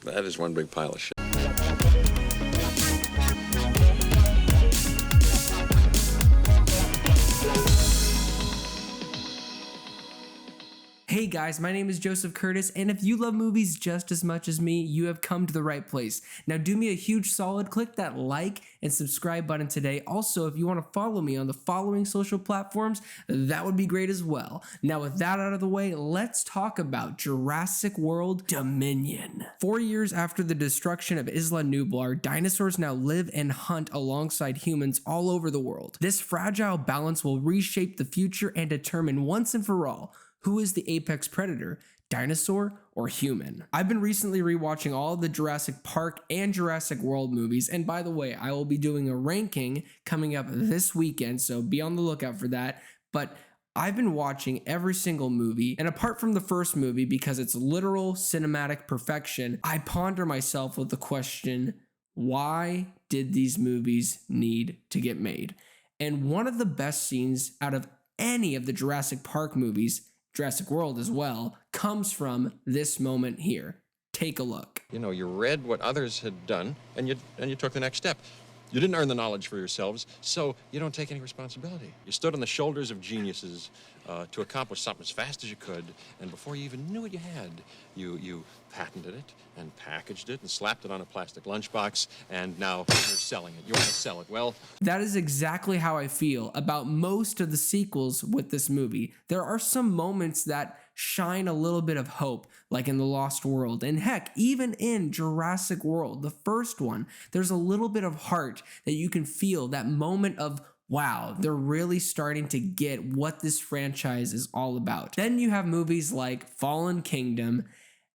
That is one big pile of shit. Hey guys, my name is Joseph Curtis, and if you love movies just as much as me, you have come to the right place. Now do me a huge solid, click that like and subscribe button today. Also, if you want to follow me on the following social platforms, that would be great as well. Now with that out of the way, let's talk about Jurassic World Dominion. 4 years after the destruction of Isla Nublar, dinosaurs now live and hunt alongside humans all over the world. This fragile balance will reshape the future and determine once and for all who is the apex predator, dinosaur or human. I've been recently rewatching all of the Jurassic Park and Jurassic World movies, and by the way, I will be doing a ranking coming up this weekend, so be on the lookout for that. But I've been watching every single movie, and apart from the first movie, because it's literal cinematic perfection, I ponder myself with the question, why did these movies need to get made? And one of the best scenes out of any of the Jurassic Park movies, Jurassic World as well, comes from this moment here. Take a look. You know, you read what others had done, and you took the next step. You didn't earn the knowledge for yourselves, so you don't take any responsibility. You stood on the shoulders of geniuses to accomplish something as fast as you could, and before you even knew what you had, you patented it and packaged it and slapped it on a plastic lunchbox, and now you're selling it. You want to sell it. Well, that is exactly how I feel about most of the sequels with this movie. There are some moments that shine a little bit of hope, like in The Lost World, and heck, even in Jurassic World, the first one, there's a little bit of heart that you can feel, that moment of, wow, they're really starting to get what this franchise is all about. Then you have movies like Fallen Kingdom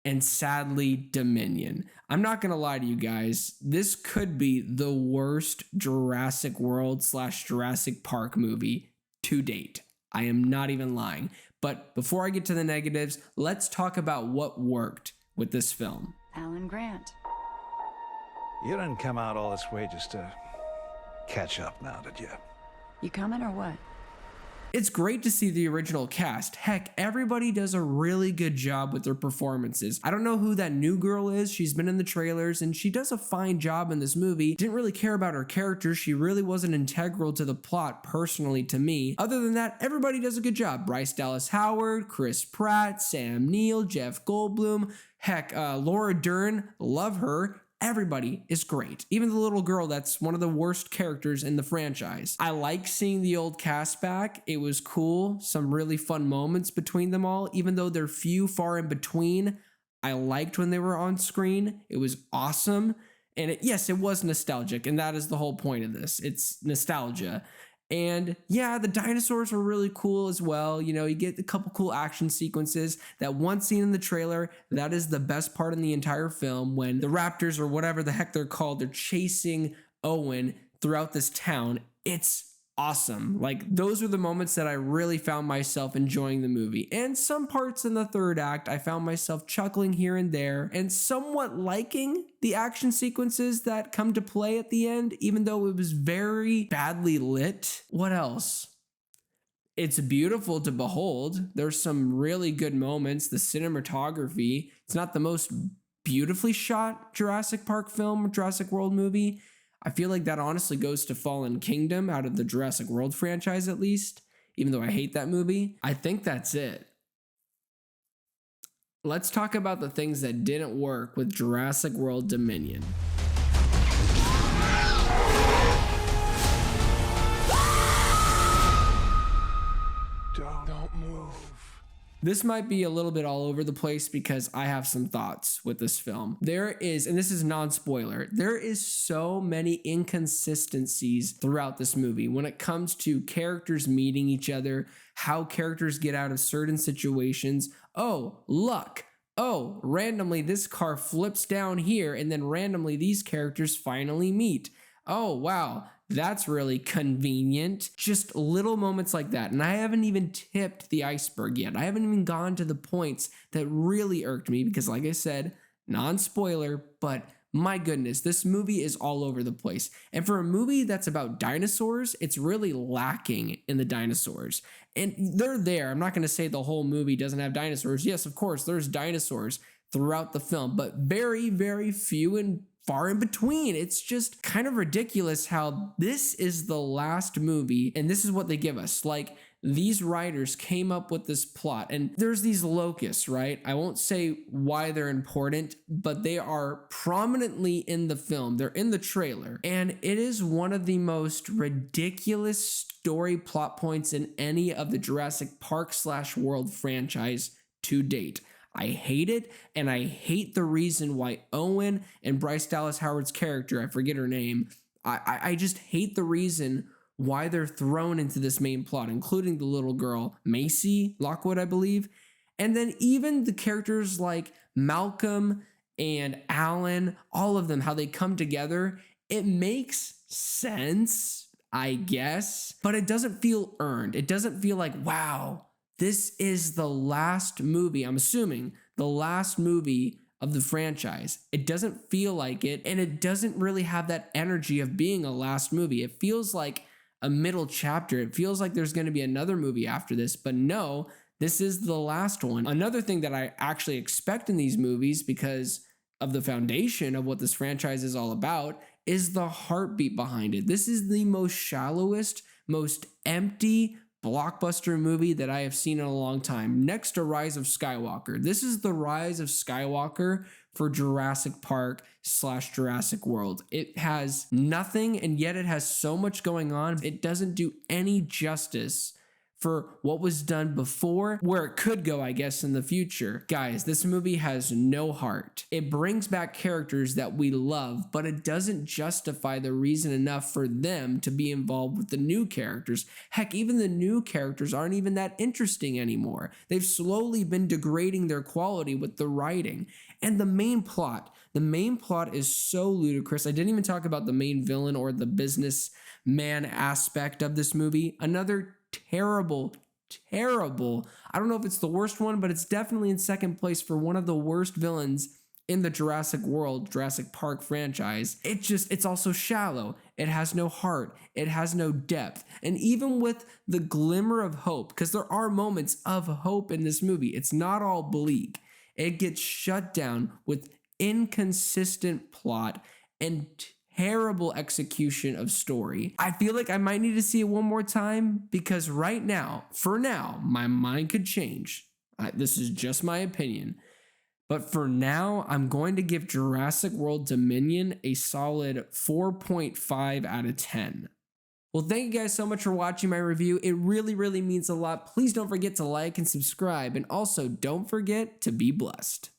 and sadly Dominion. I'm not gonna lie to you guys, this could be the worst Jurassic World / Jurassic Park movie to date. I am not even lying. But before I get to the negatives, let's talk about what worked with this film. Alan Grant. You didn't come out all this way just to catch up now, did you? You coming or what? It's great to see the original cast. Heck, everybody does a really good job with their performances. I don't know who that new girl is. She's been in the trailers and she does a fine job in this movie. Didn't really care about her character. She really wasn't integral to the plot personally to me. Other than that, everybody does a good job. Bryce Dallas Howard, Chris Pratt, Sam Neill, Jeff Goldblum, heck, Laura Dern, love her. Everybody is great. Even the little girl that's one of the worst characters in the franchise. I like seeing the old cast back. It was cool. Some really fun moments between them all. Even though they're few far in between, I liked when they were on screen. It was awesome. And yes, it was nostalgic. And that is the whole point of this. It's nostalgia. And yeah, the dinosaurs were really cool as well. You know, you get a couple cool action sequences. That one scene in the trailer, that is the best part in the entire film, when the raptors or whatever the heck they're called, they're chasing Owen throughout this town. It's awesome. Like, those are the moments that I really found myself enjoying the movie. And some parts in the third act, I found myself chuckling here and there and somewhat liking the action sequences that come to play at the end, even though it was very badly lit. What else? It's beautiful to behold. There's some really good moments. The cinematography, it's not the most beautifully shot Jurassic Park film or Jurassic World movie. I feel like that honestly goes to Fallen Kingdom out of the Jurassic World franchise at least, even though I hate that movie. I think that's it. Let's talk about the things that didn't work with Jurassic World Dominion. Don't move. This might be a little bit all over the place because I have some thoughts with this film. There is, and this is non-spoiler, there is so many inconsistencies throughout this movie when it comes to characters meeting each other, how characters get out of certain situations. Oh, luck. Oh, randomly this car flips down here and then randomly these characters finally meet. Oh, wow. That's really convenient. Just little moments like that. And I haven't even tipped the iceberg yet. I haven't even gone to the points that really irked me because, like I said, non-spoiler, but my goodness, this movie is all over the place. And for a movie that's about dinosaurs, it's really lacking in the dinosaurs. And they're there. I'm not going to say the whole movie doesn't have dinosaurs. Yes, of course, there's dinosaurs throughout the film, but very, very few and far in between. It's just kind of ridiculous how this is the last movie, and this is what they give us. Like, these writers came up with this plot, and there's these locusts, right? I won't say why they're important, but they are prominently in the film. They're in the trailer, and it is one of the most ridiculous story plot points in any of the Jurassic Park / World franchise to date. I hate it, and I hate the reason why Owen and Bryce Dallas Howard's character, I forget her name, I just hate the reason why they're thrown into this main plot, including the little girl, Macy Lockwood, I believe. And then even the characters like Malcolm and Alan, all of them, how they come together, it makes sense, I guess, but it doesn't feel earned. It doesn't feel like, wow, this is the last movie, I'm assuming, the last movie of the franchise. It doesn't feel like it, and it doesn't really have that energy of being a last movie. It feels like a middle chapter. It feels like there's going to be another movie after this, but no, this is the last one. Another thing that I actually expect in these movies, because of the foundation of what this franchise is all about, is the heartbeat behind it. This is the most shallowest, most empty blockbuster movie that I have seen in a long time, next to Rise of Skywalker. This is the Rise of Skywalker for Jurassic Park / Jurassic World. It has nothing, and yet it has so much going on. It doesn't do any justice for what was done before, where it could go, I guess, in the future. Guys, this movie has no heart. It brings back characters that we love, but it doesn't justify the reason enough for them to be involved with the new characters. Heck, even the new characters aren't even that interesting anymore. They've slowly been degrading their quality with the writing. And the main plot is so ludicrous. I didn't even talk about the main villain or the businessman aspect of this movie. Another terrible, I don't know if it's the worst one, but it's definitely in second place for one of the worst villains in the Jurassic Park franchise. It's also shallow. It has no heart. It has no depth. And even with the glimmer of hope, because there are moments of hope in this movie, it's not all bleak. It gets shut down with inconsistent plot and terrible execution of story. I feel like I might need to see it one more time, because right now, for now, my mind could change. This is just my opinion. But for now, I'm going to give Jurassic World Dominion a solid 4.5 out of 10. Well, thank you guys so much for watching my review. It really, really means a lot. Please don't forget to like and subscribe. And also, don't forget to be blessed.